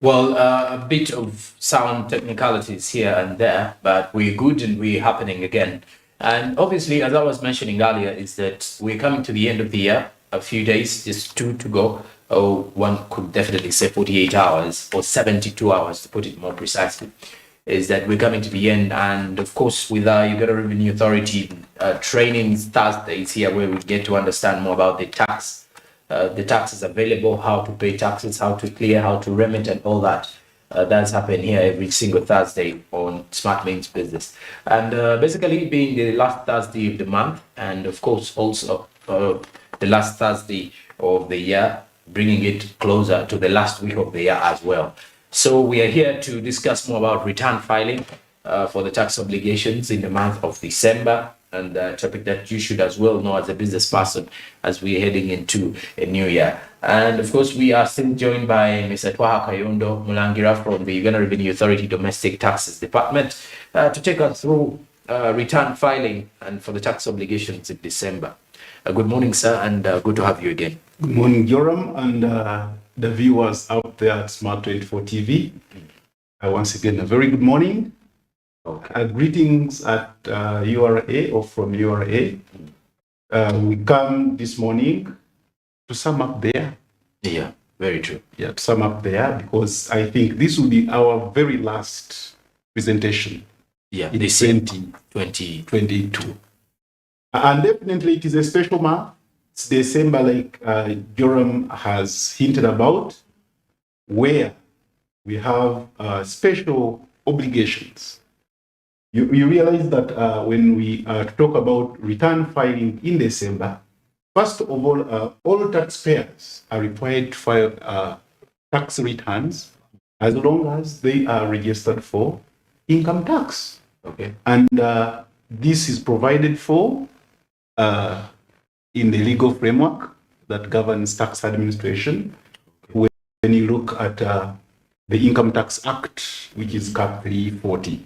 Well, a bit of sound technicalities here and there, but we're good and we're happening again. And obviously, as I was mentioning earlier, is that we're coming to the end of the year, a few days, just two to go. Oh, one could definitely say 48 hours or 72 hours to put it more precisely. Is that we're coming to the end, and of course, with our Uganda Revenue Authority training Thursdays here, where we get to understand more about the taxes available, how to pay taxes, how to clear, how to remit, and all that. That's happened here every single Thursday on Smart Links Business. And basically, being the last Thursday of the month, and of course, also the last Thursday of the year, bringing it closer to the last week of the year as well. So, we are here to discuss more about return filing for the tax obligations in the month of December, and a topic that you should as well know as a business person as we're heading into a new year. And of course, we are still joined by Mr. Twaha Kayondo Mulangira from the Uganda Revenue Authority Domestic Taxes Department to take us through return filing and for the tax obligations in December. Good morning, sir, and good to have you again. Good morning, Joram, and the viewers out there at Smart 24 TV. Once again, a very good morning. Okay. Greetings at URA or from URA. We come this morning to sum up there. Yeah, very true. Yeah, to sum up there, because I think this will be our very last presentation. Yeah, in this 2022. And definitely it is a special month. It's December, like Joram has hinted about, where we have special obligations. You realize that when we talk about return filing in December, first of all taxpayers are required to file tax returns as long as they are registered for income tax. Okay. And this is provided for in the legal framework that governs tax administration. When you look at the Income Tax Act, which is Cap 340.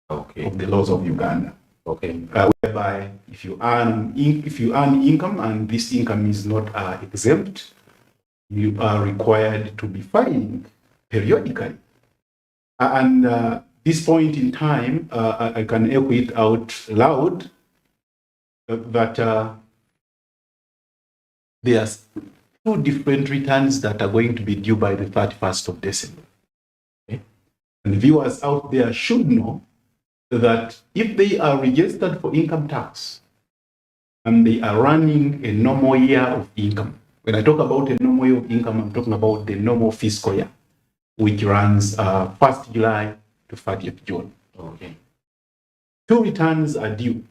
Okay. Of the laws of Uganda. Okay. Whereby if you earn income and this income is not exempt, you are required to be filing periodically. And this point in time, I can echo it out loud that there's two different returns that are going to be due by the 31st of December. Okay? And viewers out there should know that if they are registered for income tax and they are running a normal year of income, when I talk about a normal year of income, I'm talking about the normal fiscal year, which runs 1st July to 30th June. Okay. Two returns are due.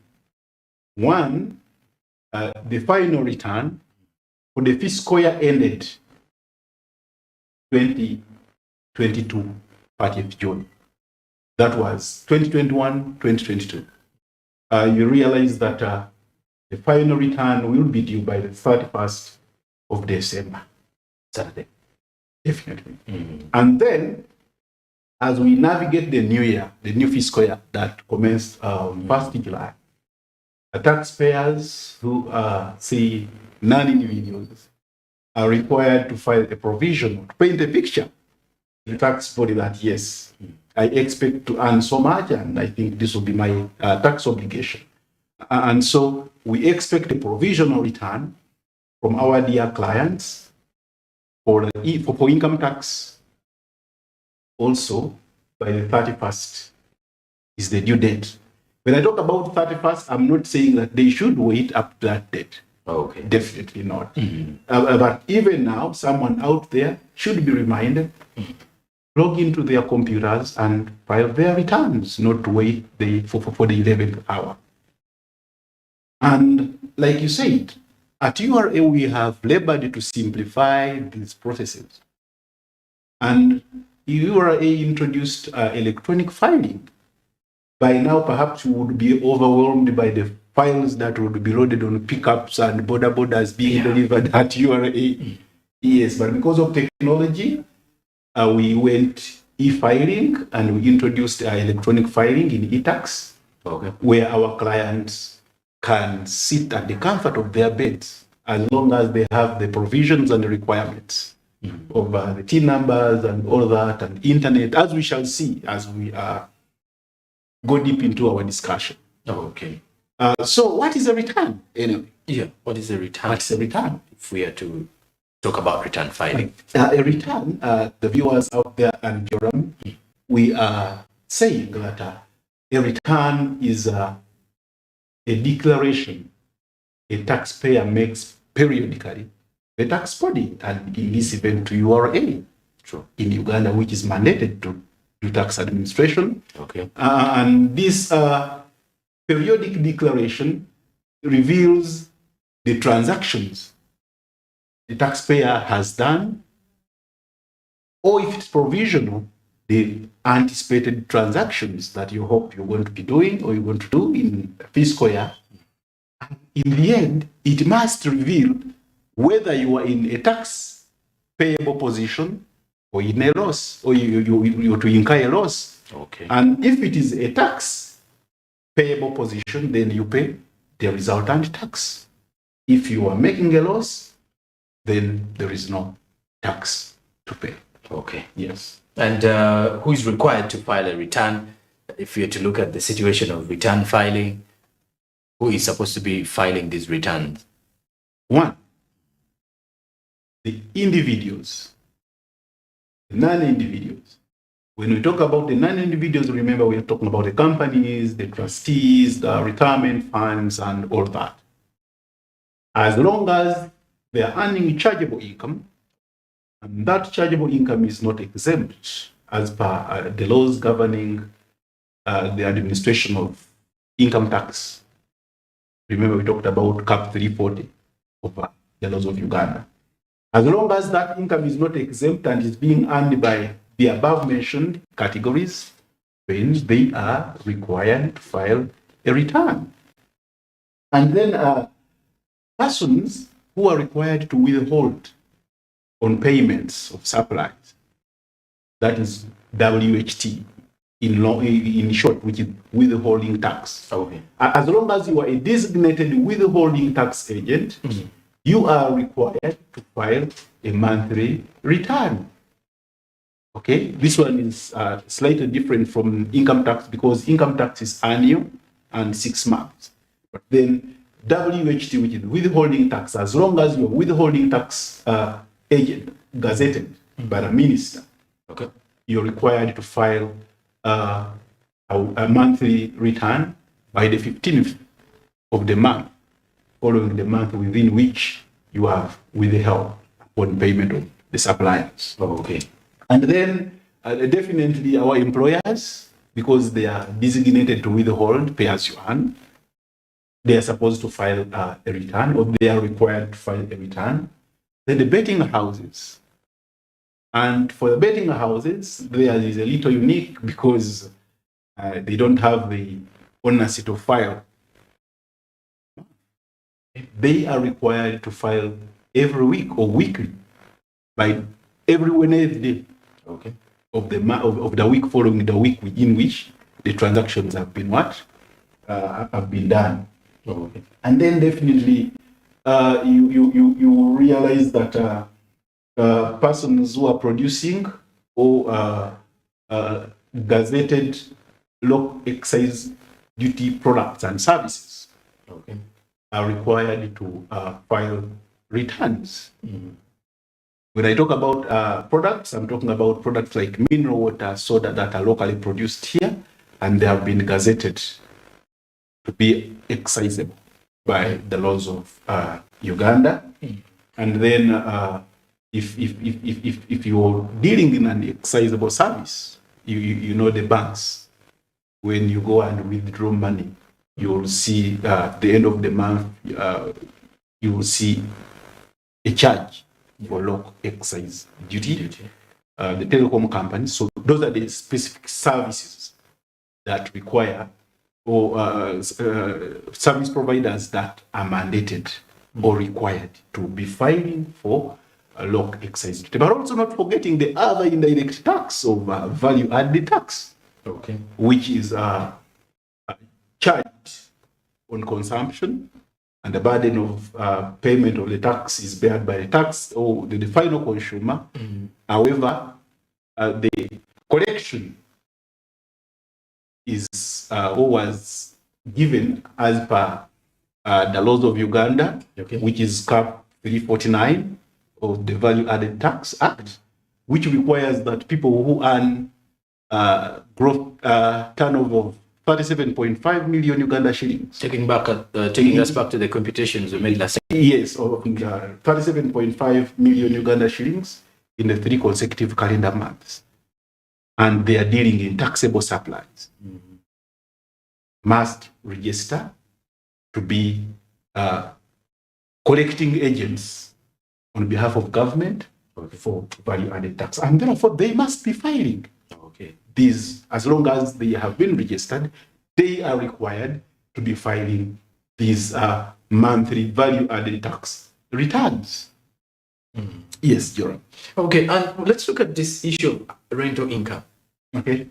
One, the final return for the fiscal year ended 2022, 30th June. That was 2021, 2022. You realize that the final return will be due by the 31st of December, Saturday, definitely. Mm-hmm. And then, as we navigate the new year, the new fiscal year that commenced 1st July, taxpayers who are, say, non-individuals are required to file a provision to paint a picture to the tax body that, yes, I expect to earn so much, and I think this will be my tax obligation. And so we expect a provisional return from our dear clients for income tax. Also, by the 31st is the due date. When I talk about 31st, I'm not saying that they should wait up to that date. Okay. Definitely not. Mm-hmm. But even now, someone out there should be reminded. Log into their computers and file their returns, not to wait for the 11th hour. And like you said, at URA we have labored to simplify these processes. And URA introduced electronic filing. By now, perhaps you would be overwhelmed by the files that would be loaded on pickups and borders being delivered at URA. Yes, but because of technology, we went e-filing and we introduced electronic filing in e-tax, okay, where our clients can sit at the comfort of their beds as long as they have the provisions and the requirements. of the TIN numbers and all that, and internet, as we shall see as we go deep into our discussion. Okay. So what is a return anyway? Yeah, what is a return? What's a return? If we are to talk about return filing. A return, the viewers out there and Joram, we are saying that a return is a declaration a taxpayer makes periodically, the tax body, and in this event to URA. True. In Uganda, which is mandated to do tax administration. Okay. And this periodic declaration reveals the transactions the taxpayer has done, or if it's provisional, the anticipated transactions that you hope you're going to be doing or you're going to do in the fiscal year. In the end, it must reveal whether you are in a tax payable position or in a loss, or you're to incur a loss. Okay. And if it is a tax payable position, then you pay the resultant tax. If you are making a loss, then there is no tax to pay. Okay. Yes. And who is required to file a return? If you're to look at the situation of return filing, who is supposed to be filing these returns? One, the individuals, the non-individuals. When we talk about the non-individuals, remember we are talking about the companies, the trustees, the retirement funds, and all that. As long as they are earning chargeable income, and that chargeable income is not exempt as per the laws governing the administration of income tax. Remember, we talked about Cap 340 of the laws of Uganda. As long as that income is not exempt and is being earned by the above mentioned categories, then they are required to file a return. And then persons who are required to withhold on payments of supplies, that is WHT in short, which is withholding tax. Okay. As long as you are a designated withholding tax agent, you are required to file a monthly return. Okay, this one is slightly different from income tax because income tax is annual and 6 months. But then WHT, which is withholding tax, as long as you're withholding tax agent gazetted by the minister, okay, you're required to file a monthly return by the 15th of the month, following the month within which you have withheld upon payment of the suppliers. Okay. And then definitely our employers, because they are designated to withhold pay as you earn, they are supposed to file a return, or they are required to file a return. Then the betting houses. And for the betting houses, there is a little unique because they don't have the ownership to file. They are required to file every week or weekly, by every Wednesday, okay, of the week following the week in which the transactions have been have been done. Okay. And then definitely you realize that persons who are producing or gazetted local excise duty products and services, okay, are required to file returns. When I talk about products, I'm talking about products like mineral water, soda that are locally produced here, and they have been gazetted to be excisable by the laws of Uganda. And then if you're dealing in an excisable service, you know the banks, when you go and withdraw money, you'll see at the end of the month, you will see a charge for local excise duty. The telecom companies. So those are the specific services that require, or service providers that are mandated or required to be filing for a local excise duty. But also not forgetting the other indirect tax of value added tax, okay, which is charged on consumption and the burden of payment of the tax is borne by the tax or the final consumer. However, the collection is or was given as per the laws of Uganda, which is Cap 349 of the Value Added Tax Act, which requires that people who earn gross turnover of 37.5 million Uganda shillings. Taking us back to the computations we made last year. Yes, of 37.5 million Uganda shillings in the 3 consecutive calendar months. And they are dealing in taxable supplies. Must register to be collecting agents on behalf of government for value-added tax. And therefore, they must be filing. These, as long as they have been registered, they are required to be filing these monthly value-added tax returns. Yes, Joram. Okay, and let's look at this issue of rental income. Okay.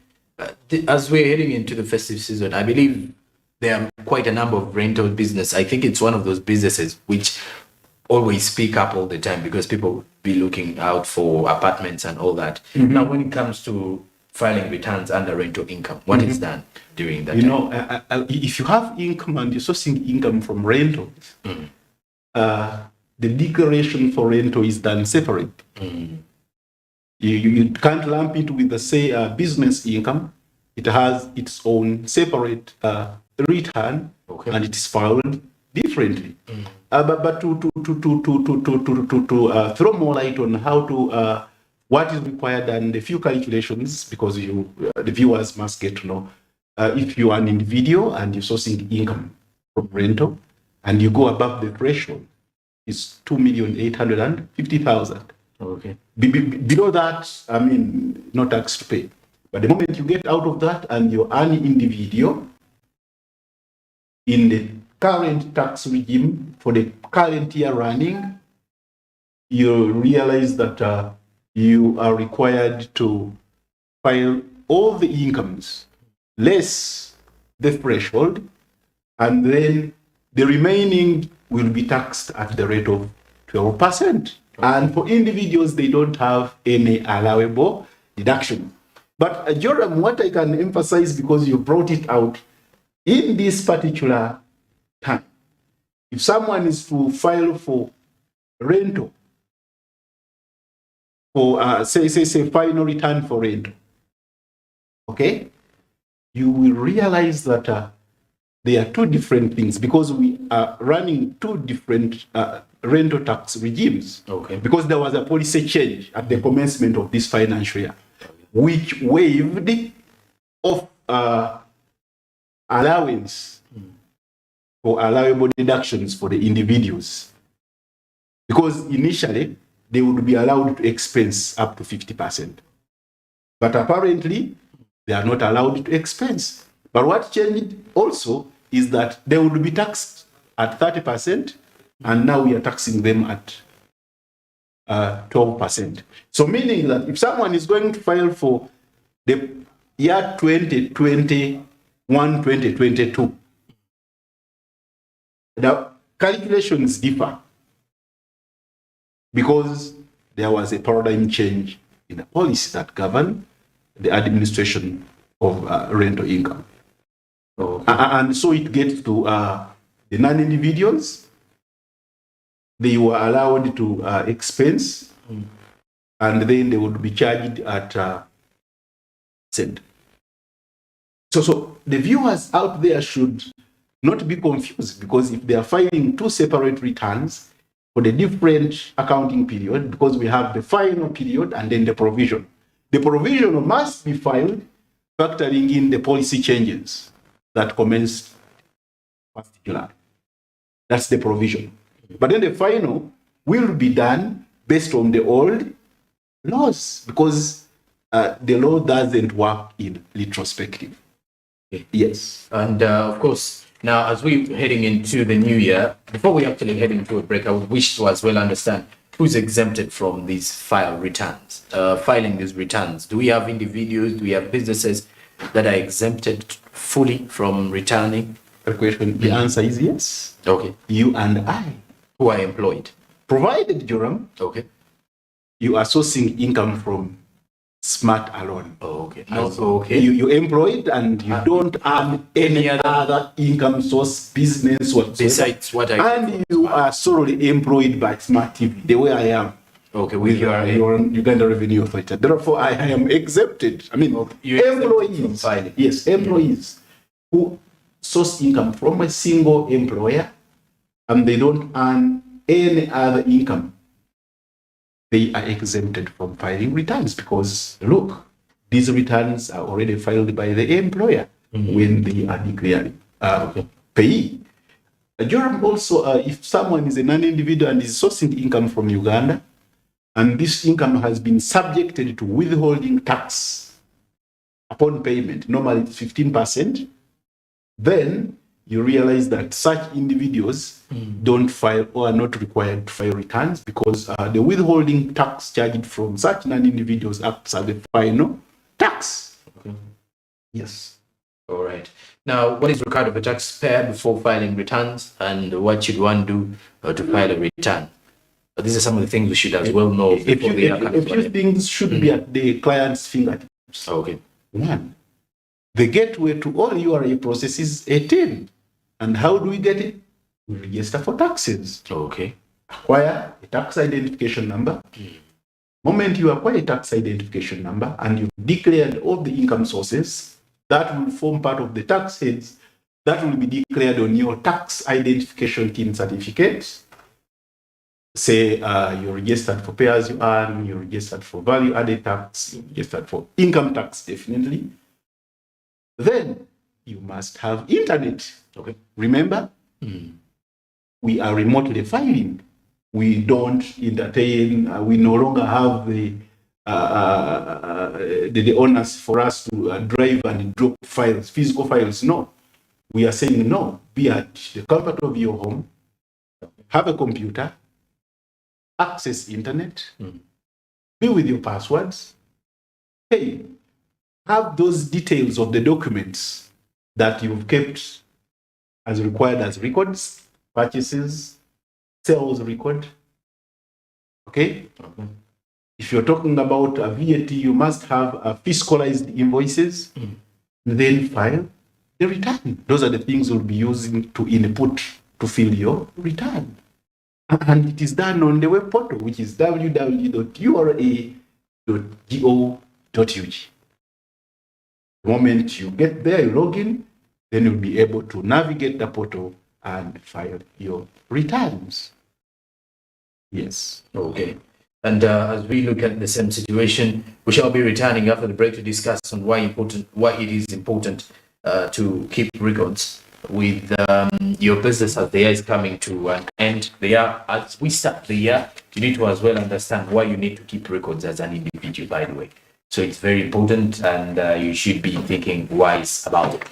As we're heading into the festive season, I believe there are quite a number of rental business. I think it's one of those businesses which always speak up all the time because people will be looking out for apartments and all that. Now, when it comes to filing returns under rental income, what is done during that time? If you have income and you're sourcing income from rentals, the declaration for rental is done separate. You can't lump it with the say business income. It has its own separate return, and it is filed differently. But to throw more light on how to what is required and a few calculations, because the viewers must get to know if you are an individual and you're sourcing income from rental and you go above the threshold, it's 2,850,000. Okay. Below that, I mean, no tax to pay. But the moment you get out of that and you're an individual in the current tax regime for the current year running, you realize that you are required to file all the incomes less the threshold, and then the remaining will be taxed at the rate of 12%. And for individuals, they don't have any allowable deduction. But Joram, what I can emphasize, because you brought it out, in this particular time, if someone is to file for rental, for say final return for rental, okay, you will realize that there are two different things, because we are running two different rental tax regimes. Okay. Because there was a policy change at the commencement of this financial year, which waived off allowance for allowable deductions for the individuals. Because initially, they would be allowed to expense up to 50%. But apparently, they are not allowed to expense. But what changed also is that they would be taxed at 30%, and now we are taxing them at 12%. So meaning that if someone is going to file for the year 2021, 2022, the calculations differ because there was a paradigm change in the policy that governed the administration of rental income. Okay. And so it gets to the non-individuals. They were allowed to expense, and then they would be charged at cent. So the viewers out there should not be confused, because if they are filing two separate returns for the different accounting period, because we have the final period and then the provision. The provision must be filed factoring in the policy changes that commenced 1st July. That's the provision. But then the final will be done based on the old laws, because the law doesn't work in retrospective. Okay. Yes. And of course, now as we're heading into the new year, before we actually head into a break, I would wish to as well understand who's exempted from these filing these returns. Do we have individuals? Do we have businesses that are exempted fully from returning? question, the answer is yes. Okay. You and I, Who are employed. provided, Joram, Okay. you are sourcing income from Smart alone. Okay. Okay. You're employed and you don't earn any other income source, business whatsoever. Besides what I. And you are solely employed by Smart TV, the way I am. Okay. With your Uganda Revenue Authority. Therefore, I am exempted. I mean, employees. Yes, employees who source income from a single employer and they don't earn any other income, they are exempted from filing returns because, look, these returns are already filed by the employer when they are declaring payee. Joram, also, if someone is a non-individual and is sourcing income from Uganda, and this income has been subjected to withholding tax upon payment, normally it's 15%, then you realize that such individuals don't file or are not required to file returns because the withholding tax charged from such non-individuals acts as the final tax. Okay. Yes. All right. Now, what is required of a taxpayer before filing returns, and what should one do to file a return? These are some of the things we should as well know. A few things should be at the client's fingertips. Okay. One, the gateway to all URA processes 18. And how do we get it? We register for taxes. Okay. Acquire a tax identification number. Moment you acquire a tax identification number and you've declared all the income sources, that will form part of the tax heads that will be declared on your tax identification team certificate. Say you're registered for pay as you earn, you're registered for value added tax, you're registered for income tax, definitely. Then you must have internet. Okay. Remember, we are remotely filing. We don't entertain, we no longer have the onus for us to drive and drop files, physical files. No. We are saying no. Be at the comfort of your home, have a computer, access internet, be with your passwords. Hey, have those details of the documents that you've kept as required as records, purchases, sales record. Okay? If you're talking about a VAT, you must have a fiscalized invoices, then file the return. Those are the things you'll be using to input to fill your return. And it is done on the web portal, which is www.ura.go.ug. The moment you get there, you log in, then you'll be able to navigate the portal and file your returns. Yes. Okay. And as we look at the same situation, we shall be returning after the break to discuss on why it is important to keep records with your business as the year is coming to an end. As we start the year, you need to as well understand why you need to keep records as an individual, by the way. So it's very important, and you should be thinking wise about it.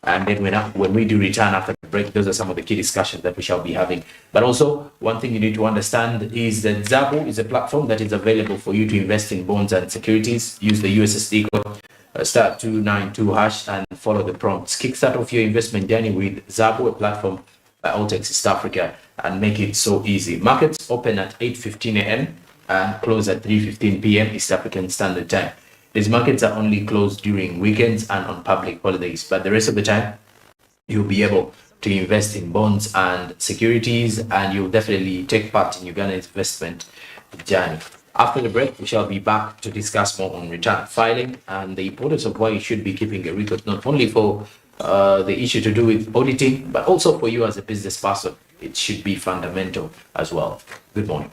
And then when we do return after the break, those are some of the key discussions that we shall be having. But also, one thing you need to understand is that Zabo is a platform that is available for you to invest in bonds and securities. Use the USSD code *292# and follow the prompts. Kickstart off your investment journey with Zabo, a platform by Altex East Africa, and make it so easy. Markets open at 8:15 a.m. and close at 3:15 p.m. East African Standard Time. These markets are only closed during weekends and on public holidays, but the rest of the time, you'll be able to invest in bonds and securities, and you'll definitely take part in Uganda's investment journey. After the break, we shall be back to discuss more on return filing and the importance of why you should be keeping a record, not only for the issue to do with auditing, but also for you as a business person. It should be fundamental as well. Good morning.